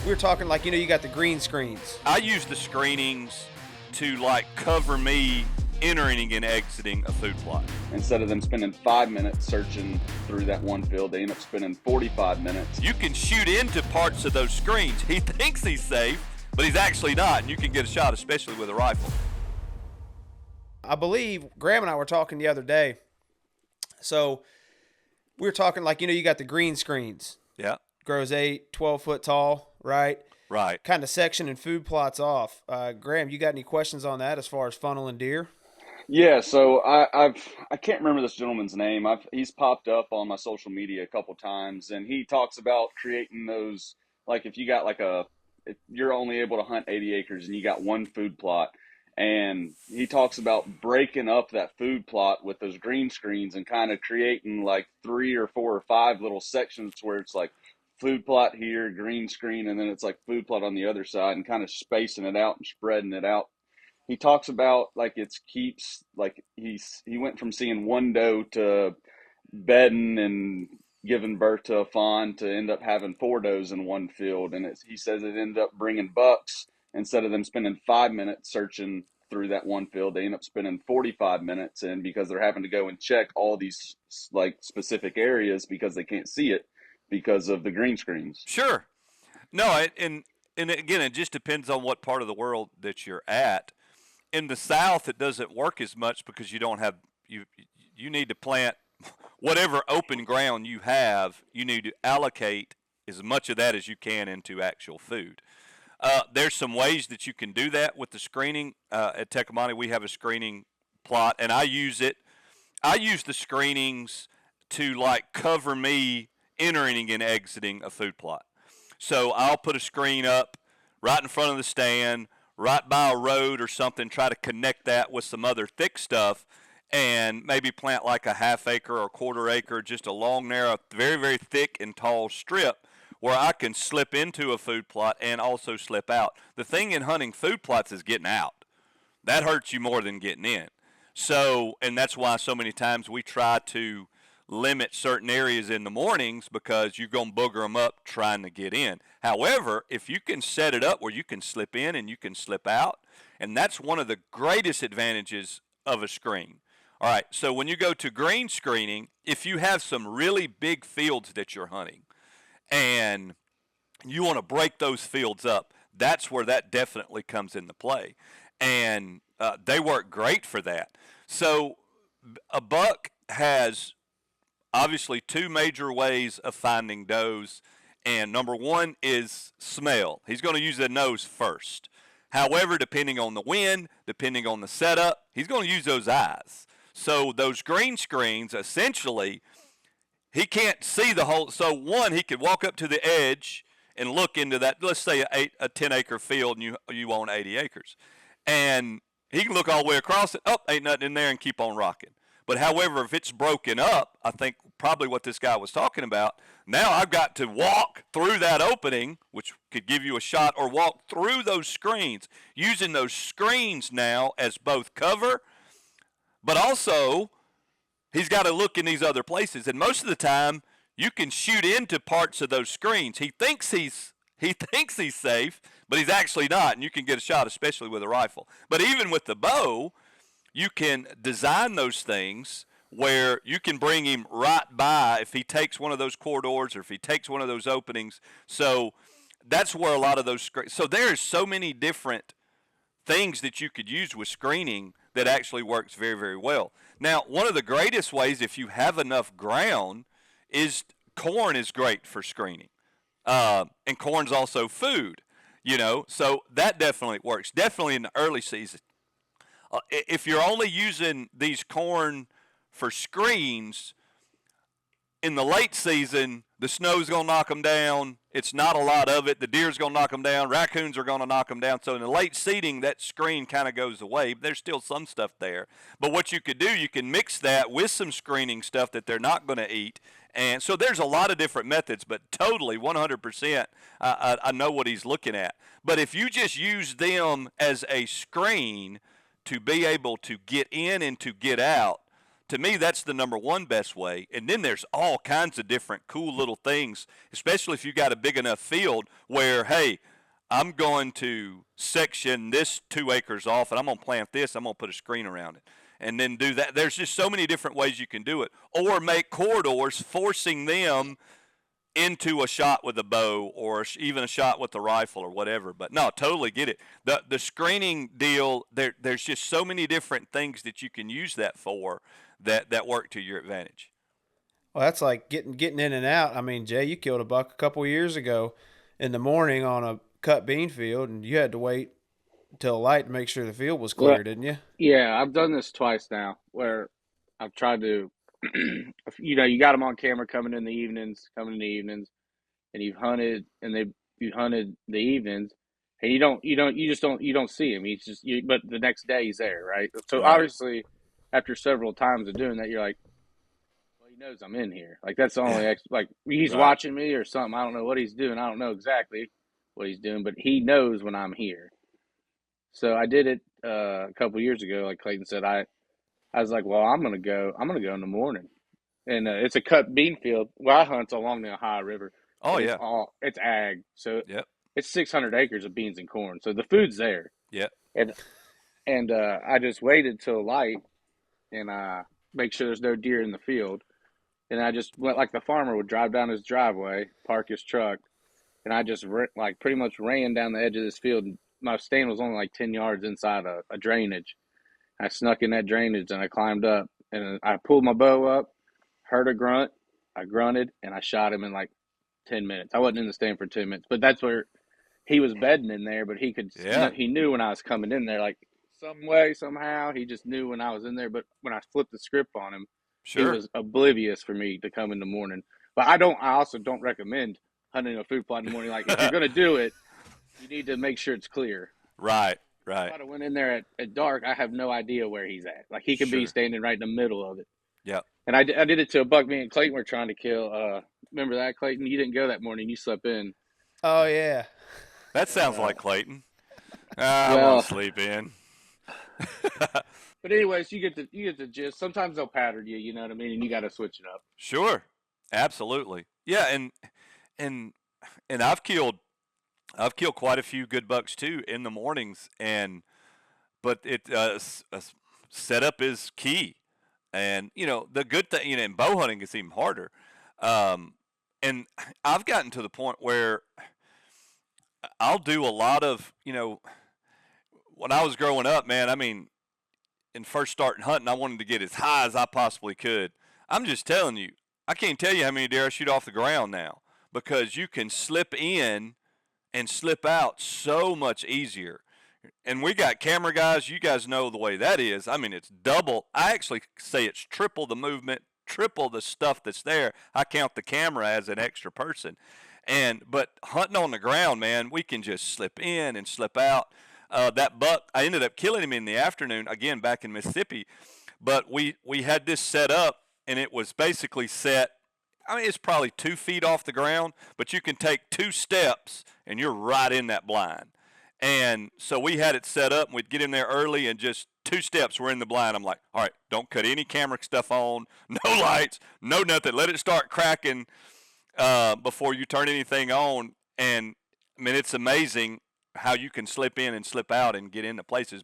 we were talking like, you got the green screens. I use the screenings to cover me entering and exiting a food plot. Instead of them spending 5 minutes searching through that one field, they end up spending 45 minutes. You can shoot into parts of those screens. He thinks he's safe, but he's actually not, and you can get a shot, especially with a rifle. I believe Graham and I were talking the other day. So we were talking like, you got the green screens. Yeah. Grows 8, 12 foot tall, right? Right. Kind of sectioning food plots off. Graham, you got any questions on that as far as funneling deer? Yeah, so I can't remember this gentleman's name. He's popped up on my social media a couple times, and he talks about creating those, like if you got if you're only able to hunt 80 acres and you got one food plot, and he talks about breaking up that food plot with those green screens and kind of creating like 3 or 4 or 5 little sections where it's like food plot here, green screen, and then it's like food plot on the other side, and kind of spacing it out and spreading it out. He talks about he went from seeing one doe to bedding and giving birth to a fawn to end up having 4 does in one field. And he says it ended up bringing bucks. Instead of them spending 5 minutes searching through that one field, they end up spending 45 minutes. And because they're having to go and check all these specific areas because they can't see it because of the green screens. Sure. No, and again, it just depends on what part of the world that you're at. In the South, it doesn't work as much because you don't have you need to plant whatever open ground you have. You need to allocate as much of that as you can into actual food. There's some ways that you can do that with the screening. At Tecumseh, we have a screening plot, and I use it. I use the screenings to cover me entering and exiting a food plot. So I'll put a screen up right in front of the stand, right by a road or something, try to connect that with some other thick stuff, and maybe plant like a half acre or a quarter acre, just a long, narrow, very, very thick and tall strip where I can slip into a food plot and also slip out. The thing in hunting food plots is getting out. That hurts you more than getting in. So, and that's why so many times we try to limit certain areas in the mornings because you're going to booger them up trying to get in. However, if you can set it up where you can slip in and you can slip out, and that's one of the greatest advantages of a screen. All right, so when you go to green screening, if you have some really big fields that you're hunting and you want to break those fields up, that's where that definitely comes into play. And they work great for that. So a buck has obviously 2 major ways of finding does, and number 1 is smell. He's going to use the nose first. However, depending on the wind, depending on the setup, he's going to use those eyes. So those green screens, essentially, he can't see the whole. So one, he could walk up to the edge and look into that, let's say a 10-acre field, and you own 80 acres. And he can look all the way across it. Oh, ain't nothing in there, and keep on rocking. But however, if it's broken up, I think probably what this guy was talking about, now I've got to walk through that opening, which could give you a shot, or walk through those screens, using those screens now as both cover, but also he's got to look in these other places. And most of the time, you can shoot into parts of those screens. He thinks he's safe, but he's actually not, and you can get a shot, especially with a rifle. But even with the bow, you can design those things where you can bring him right by if he takes one of those corridors or if he takes one of those openings. So that's where a lot of those so there's so many different things that you could use with screening that actually works very, very well. Now, one of the greatest ways, if you have enough ground, is corn is great for screening. And corn's also food, so that definitely works, definitely in the early season. If you're only using these corn for screens, in the late season, the snow's going to knock them down. It's not a lot of it. The deer's going to knock them down. Raccoons are going to knock them down. So in the late seeding, that screen kind of goes away. There's still some stuff there. But what you could do, you can mix that with some screening stuff that they're not going to eat. And so there's a lot of different methods, but totally 100%, I know what he's looking at. But if you just use them as a screen to be able to get in and to get out, to me, that's the number one best way. And then there's all kinds of different cool little things, especially if you got a big enough field where, hey, I'm going to section this 2 acres off and I'm going to plant this. I'm going to put a screen around it and then do that. There's just so many different ways you can do it. Or make corridors, forcing them into a shot with a bow or even a shot with a rifle or whatever. But no, totally get it. The screening deal, there's just so many different things that you can use that for that work to your advantage. Well, that's like getting in and out. I mean, Jay, you killed a buck a couple years ago in the morning on a cut bean field, and you had to wait till light to make sure the field was clear, didn't you? Yeah, I've done this twice now where I've tried to, you got them on camera coming in the evenings, and you've hunted, and you hunted the evenings, and you don't see him. He's just, but the next day he's there, right? So Right. obviously, after several times of doing that, you're like, well, he knows I'm in here. Like that's the only, like he's Right. watching me or something. I don't know what he's doing. I don't know exactly what he's doing, but he knows when I'm here. So I did it a couple years ago. Like Clayton said, I was like, well, I'm gonna go in the morning, and it's a cut bean field. Well, I hunt along the Ohio River, Oh, but yeah. it's ag, so Yep. it's 600 acres of beans and corn. So the food's there, Yep. and I just waited till light, and make sure there's no deer in the field, and I just went like the farmer would drive down his driveway, park his truck, and I just like pretty much ran down the edge of this field. My stand was only like 10 yards inside a drainage. I snuck in that drainage and I climbed up and I pulled my bow up, heard a grunt, I grunted, and I shot him in like 10 minutes. I wasn't in the stand for 10 minutes, but that's where he was bedding in there, but Yeah. he knew when I was coming in there, like some way, somehow, he just knew when I was in there. But when I flipped the script on him, he Sure. was oblivious for me to come in the morning. But I also don't recommend hunting a food plot in the morning. Like if you're going to do it, you need to make sure it's clear. Right. If Right. I went in there at dark, I have no idea where he's at. Like he could be Sure. standing right in the middle of it. Yep. And I did it to a buck me and Clayton were trying to kill. Remember that, Clayton? You didn't go that morning. You slept in. Oh yeah. That sounds like Clayton. I Well, want to sleep in. but anyways, you get the gist. Sometimes they'll pattern you. You know what I mean? And you got to switch it up. Sure. Absolutely. Yeah, and I've killed quite a few good bucks too in the mornings, but setup is key. And the good thing, in bow hunting is even harder. And I've gotten to the point where I'll do a lot of, when I was growing up, man, I mean, in first starting hunting, I wanted to get as high as I possibly could. I'm just telling you, I can't tell you how many deer I shoot off the ground now because you can slip in and slip out so much easier. And we got camera guys. You guys know the way that is. I mean, it's double. I actually say it's triple the movement, triple the stuff that's there. I count the camera as an extra person. But hunting on the ground, man, we can just slip in and slip out. That buck, I ended up killing him in the afternoon, again, back in Mississippi. But we had this set up, and it was basically set, I mean, it's probably 2 feet off the ground, but you can take 2 steps, and you're right in that blind. And so we had it set up, and we'd get in there early, and just 2 steps, we're in the blind. I'm like, all right, don't cut any camera stuff on, no lights, no nothing. Let it start cracking before you turn anything on. And, I mean, it's amazing how you can slip in and slip out and get into places.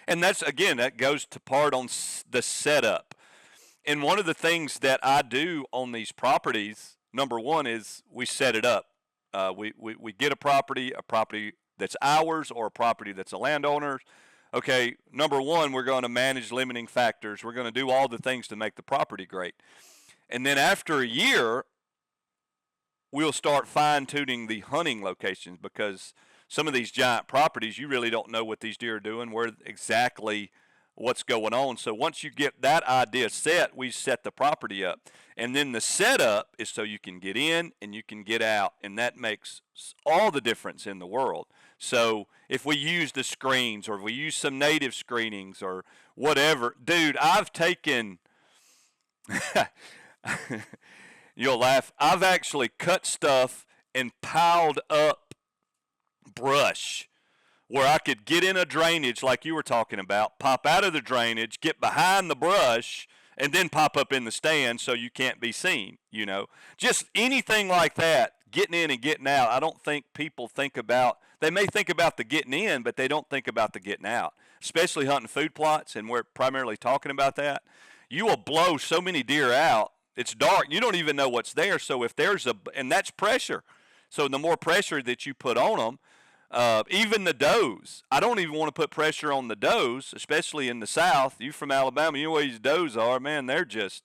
And that's, again, that goes to part on the setup. And one of the things that I do on these properties, number one, is we set it up. We get a property that's ours or a property that's a landowner's. Okay, number one, we're going to manage limiting factors. We're going to do all the things to make the property great. And then after a year, we'll start fine-tuning the hunting locations because some of these giant properties, you really don't know what these deer are doing, where exactly what's going on. So once you get that idea set, we set the property up. And then the setup is so you can get in and you can get out, and that makes all the difference in the world. So if we use the screens or if we use some native screenings or whatever, dude, I've taken you'll laugh. I've actually cut stuff and piled up brush where I could get in a drainage like you were talking about, pop out of the drainage, get behind the brush, and then pop up in the stand so you can't be seen. Just anything like that, getting in and getting out. I don't think people think about. They may think about the getting in, but they don't think about the getting out. Especially hunting food plots, and we're primarily talking about that. You will blow so many deer out. It's dark. You don't even know what's there. So if there's and that's pressure. So the more pressure that you put on them, even the does. I don't even want to put pressure on the does, especially in the South. You from Alabama, you know what these does are, man. They're just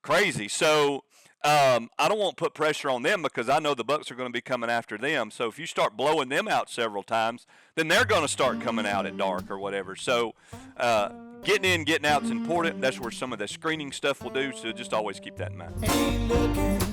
crazy. So I don't want to put pressure on them because I know the bucks are going to be coming after them. So if you start blowing them out several times, then they're going to start coming out at dark or whatever. So getting in, getting out is important. That's where some of the screening stuff will do. So just always keep that in mind.